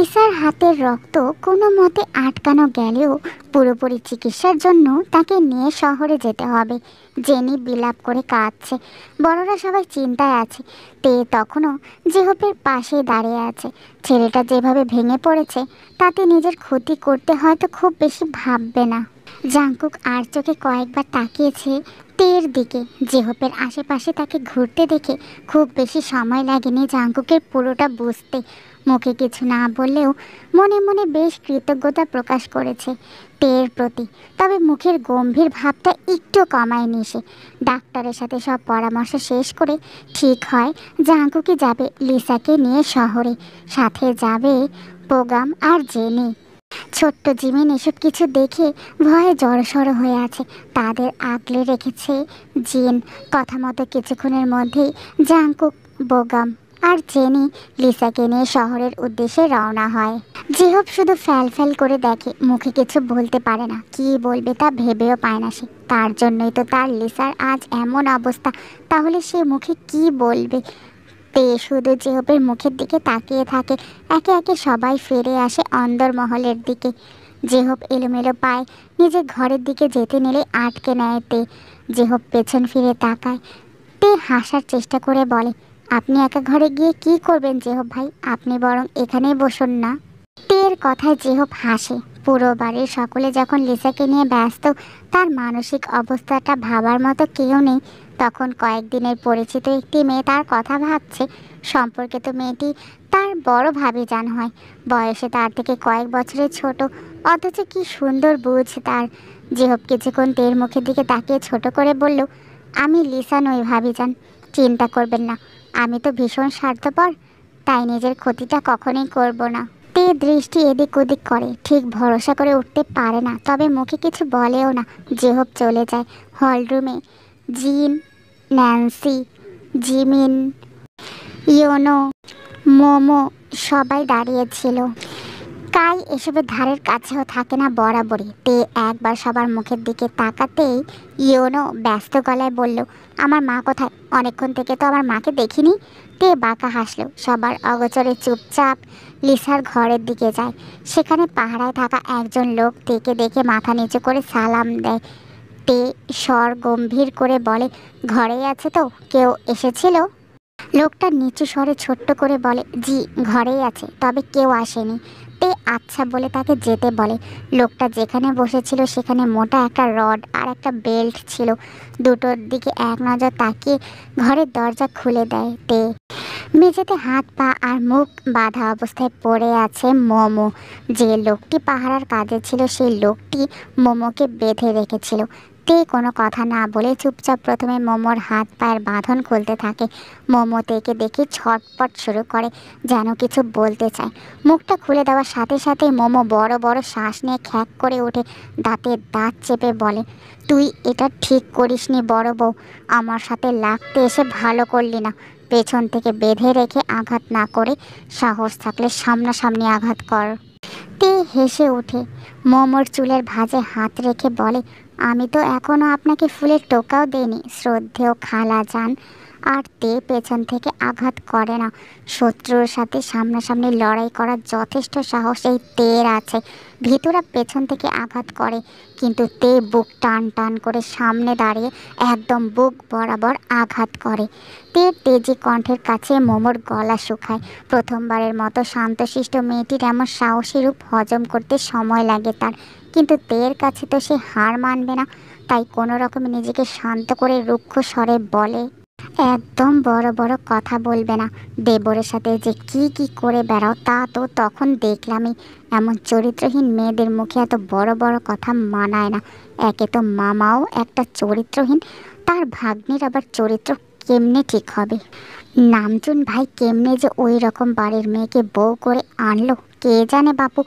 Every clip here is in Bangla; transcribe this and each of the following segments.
লিসার হাতের রক্ত কোনো মতে আটকানো গেলেও পুরোপুরি চিকিৎসার জন্য তাকে নিয়ে শহরে যেতে হবে। জেনি বিলাপ করে কাঁদছে। বড়রা সবাই চিন্তায় আছে। তে তখনও জেহপের পাশে দাঁড়িয়ে আছে। ছেলেটা যেভাবে ভেঙে পড়েছে তাতে নিজের ক্ষতি করতে হয়তো খুব বেশি ভাববে না। জাংকুক আর চোখে কয়েকবার তাকিয়েছে তের দিকে। জেহপের আশেপাশে তাকে ঘুরতে দেখে খুব বেশি সময় লাগেনি জাংকুকের পুরোটা বুঝতে। মুখে কিছু না বললেও মনে মনে বেশ কৃতজ্ঞতা প্রকাশ করেছে তের প্রতি। তবে মুখের গম্ভীর ভাবটা একটু কমায়নি সে। ডাক্তারের সাথে সব পরামর্শ শেষ করে ঠিক হয় জাংকুকি যাবে লিসাকে নিয়ে শহরে। সাথে যাবে পোগাম আর জেনি। ছোট্ট জিমিন এসব কিছু দেখে ভয়ে জড়সড় হয়ে আছে। তাদের আগলে রেখেছে জিন। কথা মতো কিছুক্ষণের মধ্যেই জাংকুক, বোগাম আর জেনি লিসাকে নিয়ে শহরের উদ্দেশ্যে রওনা হয়। জেহব শুধু ফ্যাল ফ্যাল করে দেখে, মুখে কিছু বলতে পারে না। কি বলবে তা ভেবেও পায় না সে। তার জন্যই তো তার লিসার আজ এমন অবস্থা। তাহলে সে মুখে কি বলবে? তে শুধু জেহবের মুখের দিকে তাকিয়ে থাকে। একে একে সবাই ফিরে আসে অন্দরমহলের দিকে। জেহব এলোমেলো পায়ে নিজের ঘরের দিকে যেতে নিলে আটকে নেয় তে। জেহব পেছন ফিরে তাকায়। তে হাসার চেষ্টা করে বলে, আপনি একা ঘরে গিয়ে কি করবেন জেহব ভাই? আপনি বরং এখানেই বসুন না। তের কথায় জেহব হাসে। পুরো বাড়ির সকলে যখন লিসাকে নিয়ে ব্যস্ত, তার মানসিক অবস্থাটা ভাবার মতো কেউ নেই। তখন কয়েকদিনের পরিচিত একটি মেয়ে তার কথা ভাবছে। সম্পর্কে তো মেয়েটি তার বড় ভাবিজান হয়। বয়সে তার থেকে কয়েক বছরের ছোট, অথচ কি সুন্দর বুঝ তার। জেহব কিছুক্ষণ তের মুখের দিকে তাকিয়ে ছোট করে বলল, আমি লিসা নই ভাবিজান, চিন্তা করবেন না। আমি তো ভীষণ স্বার্থপর, তাই নিজের ক্ষতিটা কখনোই করব না। তে দৃষ্টি এদিক ওদিক করে, ঠিক ভরসা করে উঠতে পারে না, তবে মুখে কিছু বলেও না। জেহব চলে যায় হলরুমে। জিন, ন্যান্সি, জিমিন, ইয়োনো, মোমো সবাই দাঁড়িয়েছিল। কাই এসবের ধারের কাছেও থাকে না বরাবরই। তে একবার সবার মুখের দিকে তাকাতেই ইয়োনো ব্যস্ত গলায় বলল, আমার মা কোথায়? অনেকক্ষণ থেকে তো আমার মাকে দেখিনি। তে বাঁকা হাসলো। সবার অগোচরে চুপচাপ লিসার ঘরের দিকে যায়। সেখানে পাহারায় থাকা একজন লোক তেকে দেখে মাথা নিচু করে সালাম দেয়। তে স্বর গম্ভীর করে বলে, ঘরেই আছে তো? কেউ এসেছিল? লোকটা নিচু স্বরে ছোট্ট করে বলে, জি ঘরেই আছে, তবে কেউ আসেনি। তে আচ্ছা বলে তাকে যেতে বলে। লোকটা যেখানে বসেছিল সেখানে মোটা একটা রড আর একটা বেল্ট ছিল। দুটোর দিকে এক নজর তাকিয়ে ঘরের দরজা খুলে দেয় তে। মেঝেতে হাত পা আর মুখ বাঁধা অবস্থায় পড়ে আছে মোমো। যে লোকটি পাহারার কাজে ছিল সেই লোকটি মোমোকে বেঁধে রেখেছিল। তে কোনো কথা না বলে চুপচাপ প্রথমে মোমোর হাত পায়ের বাঁধন খুলতে থাকে। মোমো তেকে দেখে ছটপট শুরু করে, যেন কিছু বলতে চায়। মুখটা খুলে দেওয়ার সাথে সাথে মোমো বড় বড় শ্বাস নিয়ে খ্যাক করে ওঠে। দাঁতে দাঁত চেপে বলে, তুই এটা ঠিক করিসনি বড় বউ। আমার সাথে লাগতে এসে ভালো করলি না। পেছন থেকে বেঁধে রেখে আঘাত না করে সাহস থাকলে সামনাসামনি আঘাত কর। তে হেসে ওঠে। মোমোর চুলের ভাঁজে হাত রেখে বলে, আমি তো এখনো আপনাকে ফুলের টোকাও দেইনি শ্রদ্ধেয় খালা যান। আর তে পেছন থেকে আঘাত করে না। শত্রুর সাথে সামনাসামনি লড়াই করার যথেষ্ট সাহস এই তের আছে। ভিতরা পেছন থেকে আঘাত করে, কিন্তু তে বুক টান টান করে সামনে দাঁড়িয়ে একদম বুক বরাবর আঘাত করে। তের তেজি কণ্ঠের কাছে মোমোর গলা শুকায়। প্রথমবারের মতো শান্তশিষ্ট মেয়েটির এমন সাহসী রূপ হজম করতে সময় লাগে তার। কিন্তু তের কাছে তো সে হার মানবে না। তাই কোনো রকমে নিজেকে শান্ত করে রুক্ষ স্বরে বলে, একদম বড় বড় কথা বলবে না। দেবরের সাথে যে কি কি করে বেড়াও তা তো তখন দেখলামই। এমন চরিত্রহীন মেয়েদের মুখে এত বড় বড় কথা মানায় না। একে তো মামাও একটা চরিত্রহীন, তার ভাগ্নির আবার চরিত্র কেমনে ঠিক হবে? নামজুন ভাই কেমনে যে ওই রকম বাড়ির মেয়েকে বউ করে আনলো কে জানে বাপু।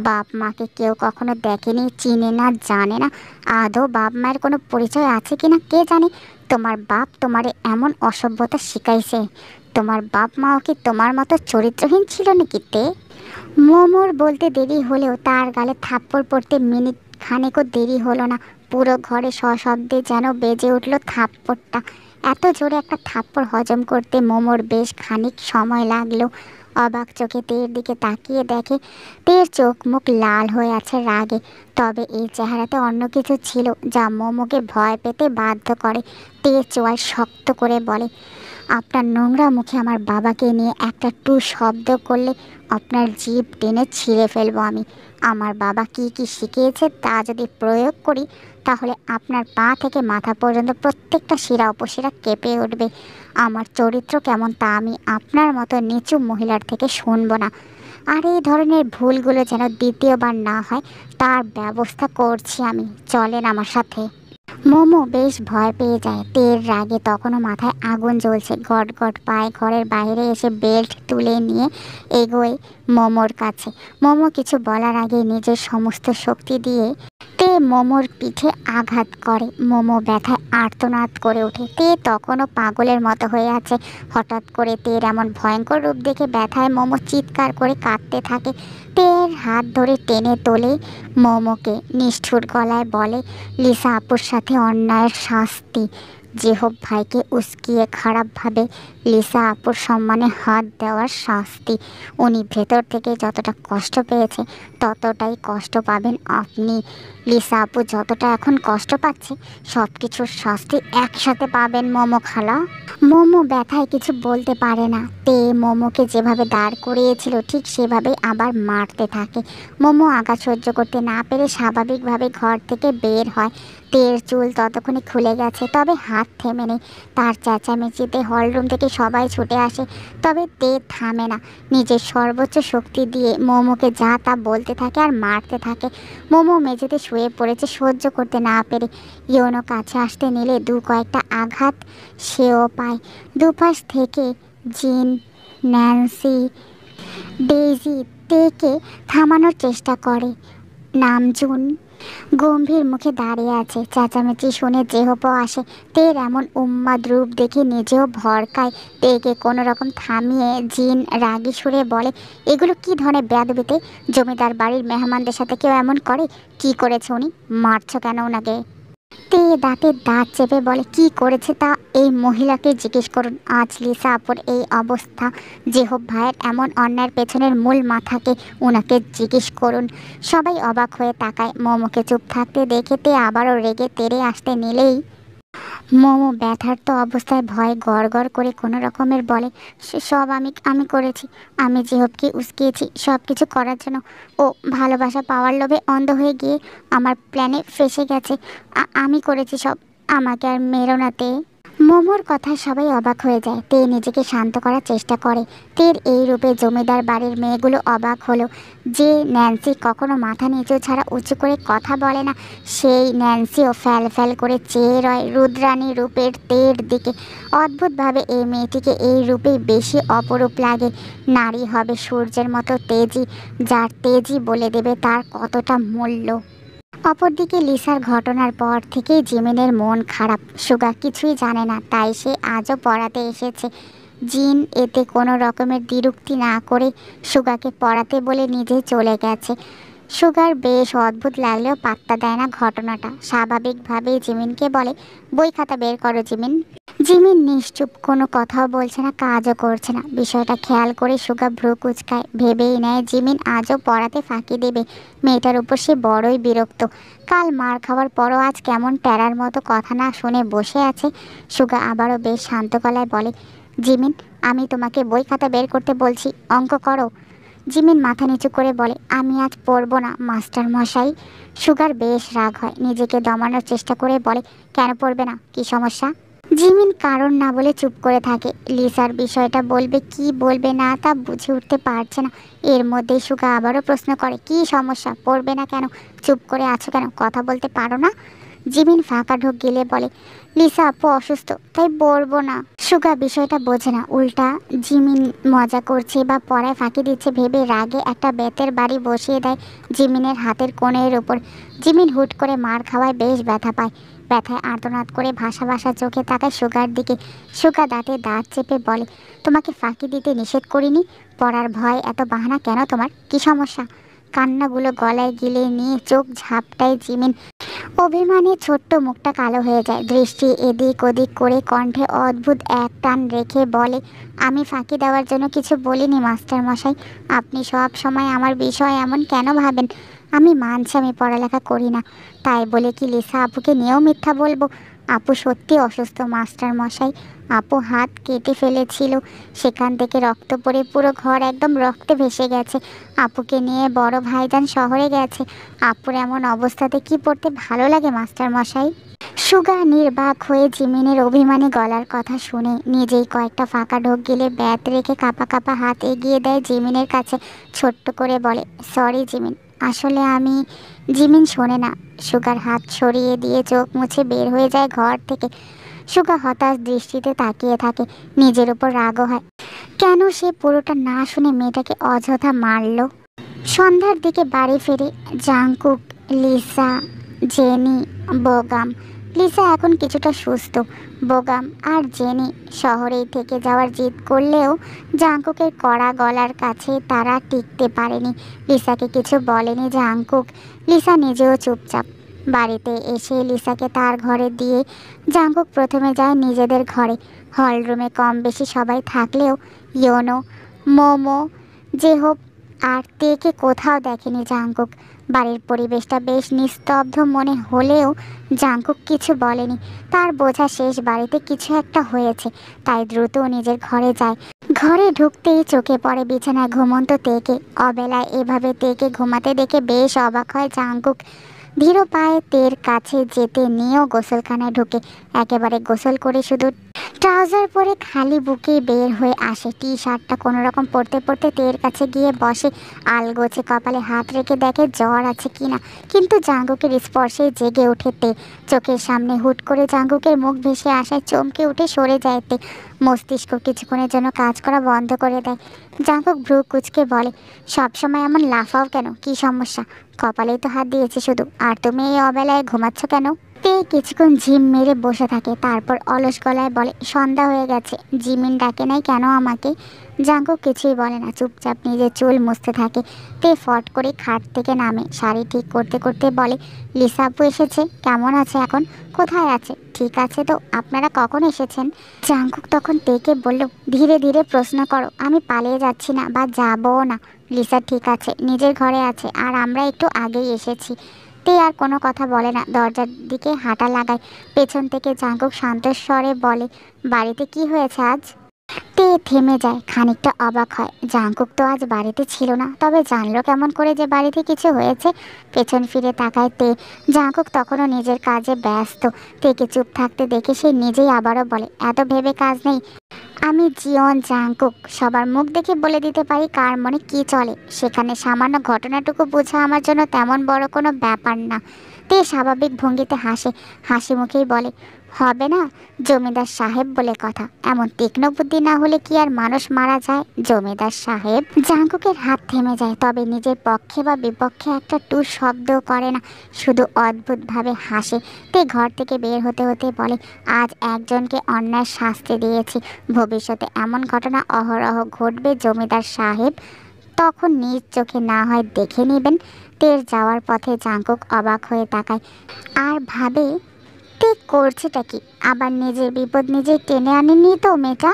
বাপ মাকে কেউ কখনো দেখেনি, চিনে না, জানে না। আদৌ বাপ মায়ের কোনো পরিচয় আছে কিনা কে জানে। তোমার বাপ তোমারে এমন অসভ্যতা শিখাইছে? তোমার বাপ মাও কি তোমার মতো চরিত্রহীন ছিল নাকি তে? মোমোর বলতে দেরি হলেও তার গালে থাপ্পড় পড়তে মিনিট খানেকও দেরি হলো না। পুরো ঘরে সশব্দে যেন বেজে উঠল থাপ্পড়টা। এত জোরে একটা থাপ্পড় হজম করতে মোমোর বেশ খানিক সময় লাগলো। অবাক চোখে তের দিকে তাকিয়ে দেখে তের চোখ মুখ লাল হয়ে আছে রাগে। তবে এই চেহারাতে অন্য কিছু ছিল যা মোমোকে ভয় পেতে বাধ্য করে। তে চোয়াল শক্ত করে বলে, আপনার নোংরা মুখে আমার বাবাকে নিয়ে একটা টু শব্দ করলে আপনার জিভ টেনে ছিঁড়ে ফেলবো আমি। আমার বাবা কি কি শিখিয়েছে তা যদি প্রয়োগ করি তাহলে আপনার পা থেকে মাথা পর্যন্ত প্রত্যেকটা শিরা উপশিরা কেঁপে উঠবে। আমার চরিত্র কেমন তা আমি আপনার মতো নিচু মহিলার থেকে শুনবো না। আর এই ধরনের ভুলগুলো যেন দ্বিতীয়বার না হয় তার ব্যবস্থা করছি আমি, চলেন আমার সাথে। মোমো বেশ ভয় পেয়ে যায়। তের রাগে তখনও মাথায় আগুন জ্বলছে। গট গট পায়ে ঘরের বাইরে এসে বেল্ট তুলে নিয়ে এগোয় মোমোর কাছে। মোমো কিছু বলার আগে নিজের সমস্ত শক্তি দিয়ে তে মোমোর পিঠে আঘাত করে। মোমো ব্যথায় আর্তনাদ করে ওঠে। তে তখনও পাগলের মতো হয়ে আছে। হঠাৎ করে তের এমন ভয়ঙ্কর রূপ দেখে ব্যথায় মোমো চিৎকার করে কাঁদতে থাকে। তের হাত ধরে টেনে তোলে মোমোকে, নিষ্ঠুর গলায় বলে, লিসা আপুর সাথে অন্যায়ের শাস্তি। জেহব ভাইকে উস্কিয়ে খারাপভাবে লিসা আপুর সম্মানে হাত দেওয়ার শাস্তি। উনি ভেতর থেকে যতটা কষ্ট পেয়েছে ততটাই কষ্ট পাবেন আপনি। লিসা আপু যতটা এখন কষ্ট পাচ্ছে সব কিছুর শাস্তি একসাথে পাবেন মোমো খালা। মোমো ব্যথায় কিছু বলতে পারে না। তে মোমোকে যেভাবে দাঁড় করিয়েছিল ঠিক সেভাবেই আবার মারতে থাকে। মোমো আঘাত সহ্য করতে না পেরে স্বাভাবিকভাবে ঘর থেকে বের হয়। তের চুল ততক্ষণে খুলে গেছে, তবে হাত থেমে নেই। তার চেঁচামেচিতে হলরুম থেকে সবাই ছুটে আসে, তবে তে থামে না। নিজের সর্বোচ্চ শক্তি দিয়ে মোমোকে যা তা বলতে থাকে আর মারতে থাকে। মোমো মেঝেতে শুয়ে পড়েছে সহ্য করতে না পেরে। ইয়োনো কাছে আসতে নিলে দু কয়েকটা আঘাত সেও পায়। দুপাশ থেকে জিন, ন্যান্সি, ডেইজি তেকে থামানোর চেষ্টা করে। নামজুন গম্ভীর মুখে দাঁড়িয়ে আছে। চেঁচামেচি শুনে জেহপও আসে। তের এমন উন্মাদ রূপ দেখে নিজেও ভরকায়। তেকে কোনো রকম থামিয়ে জিন রাগী সুরে বলে, এগুলো কি ধরনের বেয়াদবিতে? জমিদার বাড়ির মেহমানদের সাথে কেউ এমন করে? কি করেছে উনি? মারছ কেন ওনাকে? তে দাঁতে দাঁত চেপে বলে, কি করেছে তা এই মহিলাকে জিজ্ঞেস করুন। আজ লিসা আপুর এই অবস্থা, জেহব ভাইয়ের এমন অন্যায়ের পেছনের মূল মাথাকে ওনাকে জিজ্ঞেস করুন। সবাই অবাক হয়ে তাকায়। মোমোকে চুপ থাকতে দেখে তে আবারও রেগে তেড়ে আসতে নিলেই মোমো ব্যথার্ত অবস্থায় ভয়ে গড় করে কোনো রকমের বলে, সব আমি করেছি। আমি জেহবকে উস্কিয়েছি সব কিছু করার জন্য। ও ভালোবাসা পাওয়ার লোভে অন্ধ হয়ে গিয়ে আমার প্ল্যানে ফেসে গেছে। আমি করেছি সব। আমাকে আর মেরো না তে। মোমোর কথায় সবাই অবাক হয়ে যায়। তে নিজেকে শান্ত করার চেষ্টা করে। তের এই রূপে জমিদার বাড়ির মেয়েগুলো অবাক হলো। যে ন্যান্সি কখনো মাথা নিচু ছাড়া উঁচু করে কথা বলে না, সেই ন্যান্সিও ফ্যাল ফ্যাল করে চেয়ে রয় রুদ্রাণী রূপের তের দিকে। অদ্ভুতভাবে এই মেয়েটিকে এই রূপেই বেশি অপরূপ লাগে। নারী হবে সূর্যের মতো তেজি, যার তেজি বলে দেবে তার কতটা মূল্য। অপরদিকে লিসার ঘটনার পর থেকেই জিমিনের মন খারাপ। সুগা কিছুই জানে না, তাই সে আজও পড়াতে এসেছে। জিন এতে কোনো রকমের দ্বিরুক্তি না করে সুগাকে পড়াতে বলে নিজে চলে গেছে। সুগার বেশ অদ্ভুত লাগলেও পাত্তা দেয় না ঘটনাটা। স্বাভাবিকভাবেই জিমিনকে বলে, বই খাতা বের করো জিমিন। জিমিন নিশ্চুপ, কোনো কথাও বলছে না, কাজও করছে না। বিষয়টা খেয়াল করে সুগা ভ্রু কুচকায়। ভেবেই নেয় জিমিন আজও পড়াতে ফাঁকি দেবে। মেয়েটার উপর সে বড়ই বিরক্ত। কাল মার খাওয়ার পরও আজ কেমন টেরার মতো কথা না শুনে বসে আছে। সুগা আবারও বেশ শান্ত গলায় বলে, জিমিন আমি তোমাকে বই খাতা বের করতে বলছি, অঙ্ক করো। জিমিন মাথা নিচু করে বলে, আমি আজ পড়বো না মাস্টার মশাই। সুগার বেশ রাগ হয়। নিজেকে দমানোর চেষ্টা করে বলে, কেন পড়বে না, কি সমস্যা? জিমিন কারণ না বলে চুপ করে থাকে। লিসার বিষয়টা বলবে কি বলবে না তা বুঝে উঠতে পারছে না। এর মধ্যে সুগা আবারও প্রশ্ন করে, কি সমস্যা, পড়বে না কেন? চুপ করে আছো কেন, কথা বলতে পারো না? জিমিন ফাঁকা ঢোক গিলে বলে, লিসা আপু অসুস্থ তাই পড়বো না। সুগা বিষয়টা বোঝে না, উল্টা জিমিন মজা করছে বা পড়ায় ফাঁকি দিচ্ছে ভেবে রাগে একটা বেতের বাড়ি বসিয়ে দেয় জিমিনের হাতের কোণের ওপর। জিমিন হুট করে মার খাওয়ায় বেশ ব্যথা পায়। ব্যথায় আর্তনাদ করে ভাসা ভাসা চোখে তাকায় সুগার দিকে। সুগা দাঁতে দাঁত চেপে বলে, তোমাকে ফাঁকি দিতে নিষেধ করিনি। পড়ার ভয় এত বাহানা কেন তোমার, কি সমস্যা? কান্নাগুলো গলায় গিলে নিয়ে চোখ ঝাপটায় জিমিন। অভিমানে ছোট্ট মুখটা কালো হয়ে যায়, দৃষ্টি এদিক ওদিক করে কণ্ঠে অদ্ভুত এক টান রেখে বলে, আমি ফাঁকি দেওয়ার জন্য কিছু বলিনি মাস্টার মশাই। আপনি সব সময় আমার বিষয় এমন কেন ভাবেন? আমি মানছি আমি পড়ালেখা করি না, তাই বলে কি লিসা আপুকে নিয়েও মিথ্যা বলবো? আপু সত্যি অসুস্থ মাস্টার মশাই। আপু হাত কেটে ফেলেছিল, সেখান থেকে রক্ত পড়ে পুরো ঘর একদম রক্তে ভেসে গেছে। আপুকে নিয়ে বড় ভাইজান শহরে গেছে। আপুর এমন অবস্থাতে কি পড়তে ভালো লাগে মাস্টার মশাই? সুগা নির্বাক হয়ে জিমিনের অভিমানী গলার কথা শুনে নিজেই কয়েকটা ফাঁকা ঢোক গিলে ব্যাত রেখে কাঁপা কাঁপা হাত এগিয়ে দেয় জিমিনের কাছে। ছোট্ট করে বলে, সরি জিমিন, আসলে আমি। জিমিন শোনে না, সুগার হাত সরিয়ে দিয়ে চোখ মুছে বের হয়ে যায় ঘর থেকে। সুগা হতাশ দৃষ্টিতে তাকিয়ে থাকে, নিজের উপর রাগও হয়। কেন সে পুরোটা না শুনে মেয়েটাকে অযথা মারলো? সন্ধ্যার দিকে বাড়ি ফিরে জাংকুক, লিসা, জেনি, বোগাম। লিসা এখন কিছুটা সুস্থ। বোগাম আর জেনি শহরেই থেকে যাওয়ার জিদ করলেও জাংকুকের কড়া গলার কাছে তারা টিকতে পারেনি। লিসাকে কিছু বলেনি জাংকুক। লিসা নিজেও চুপচাপ। বাড়িতে এসে লিসাকে তার ঘরে দিয়ে জাংকুক প্রথমে যায় নিজেদের ঘরে। হল রুমে কম বেশি সবাই থাকলেও ইয়োনো, মোমো, জেহোপ আর তেকে কোথাও দেখেনি জাংকুক। বাড়ির পরিবেশটা বেশ নিস্তব্ধ মনে হলেও জাংকুক কিছু বলেনি। তার বোঝা শেষ, বাড়িতে কিছু একটা হয়েছে, তাই দ্রুত নিজের ঘরে যায়। ঘরে ঢুকতেই চোখে পড়ে বিছানায় ঘুমন্ত তেকে। অবেলায় এভাবে তেকে ঘুমাতে দেখে বেশ অবাক হয় জাংকুক। ধীর পায়ে তের কাছে যেতে নিয়েও গোসলখানায় ঢুকে। একেবারে গোসল করে শুধু ট্রাউজার পরে খালি বুকেই বের হয়ে আসে। টি শার্টটা কোনো রকম পরতে পরতে তের কাছে গিয়ে বসে। আলগোছে কপালে হাত রেখে দেখে জ্বর আছে কিনা, কিন্তু জাঙ্গুকের স্পর্শে জেগে ওঠে তে। চোখের সামনে হুট করে জাঙ্গুকের মুখ ভেসে আসায় চমকে উঠে সরে যায় তে। মস্তিষ্ক কিছুক্ষণের জন্য কাজ করা বন্ধ করে দেয়। জাঙ্গুক ভ্রু কুচকে বলে, সবসময় এমন লাফাও কেন, কি সমস্যা? কপালেই তো হাত দিয়েছে শুধু, আর তুমি এই অবেলায় ঘুমাচ্ছ কেন? তে কিছুক্ষণ ঝিম মেরে বসে থাকে, তারপর অলস গলায় বলে, সন্ধ্যা হয়ে গেছে, জিমিন ডাকে নাই কেন আমাকে? জাঙ্কুক কিছুই বলে না, চুপচাপ নিজের চুল মুছতে থাকে। তে ফট করে খাট থেকে নামে, শাড়ি ঠিক করতে করতে বলে, লিসা আপু এসেছে, কেমন আছে এখন? কোথায় আছে? ঠিক আছে তো, আপনারা কখন এসেছেন? জাঙ্কুক তখন তেকে বলল, ধীরে ধীরে প্রশ্ন করো, আমি পালিয়ে যাচ্ছি না বা যাবও না। লিসা ঠিক আছে, নিজের ঘরে আছে, আর আমরা একটু আগেই এসেছি। তে আর কোনো কথা বলে না, দরজার দিকে হাঁটা লাগায়। পেছন থেকে জাঙ্কুক শান্ত স্বরে বলে, বাড়িতে কি হয়েছে আজ? তে থেমে যায়, খানিকটা অবাক হয়। জাঙ্কুক তো আজ বাড়িতে ছিল না, তবে জানলো কেমন করে যে বাড়িতে কিছু হয়েছে? পেছন ফিরে তাকায় তে। জাঙ্কুক তখনও নিজের কাজে ব্যস্ত। তেকে চুপ থাকতে দেখে সে নিজেই আবারও বলে, এত ভেবে কাজ নেই, আমি জিওন জাংকুক, সবার মুখ দেখে বলে দিতে পারি কার মনে কি চলে। সেখানে সামান্য ঘটনাটুকু বোঝা আমার জন্য তেমন বড় কোনো ব্যাপার না। তে স্বাভাবিক ভঙ্গিতে হাসে, হাসি মুখেই বলে, হবে না, জমিদার সাহেব বলে কথা, এমন তীক্ষ্ণ বুদ্ধি না হলে কি আর মানুষ মারা যায়? জমিদার সাহেব। জাংকুকের হাত থেমে যায়, তবে নিজের পক্ষে বা বিপক্ষে একটা টু শব্দ করে না, শুধু অদ্ভুতভাবে হাসে। তে ঘর থেকে বের হতে হতে বলে, আজ একজনকে অন্যায় শাস্তি দিয়েছি, ভবিষ্যতে এমন ঘটনা অহরহ ঘটবে জমিদার সাহেব, তখন নিজ চোখে না হয় দেখে নেবেন। তের যাওয়ার পথে জাঙ্কুক অবাক হয়ে তাকায় আর ভাবে, তে করছেটা কি? আবার নিজের বিপদ নিজেই টেনে আনেনি তো মেয়েটা?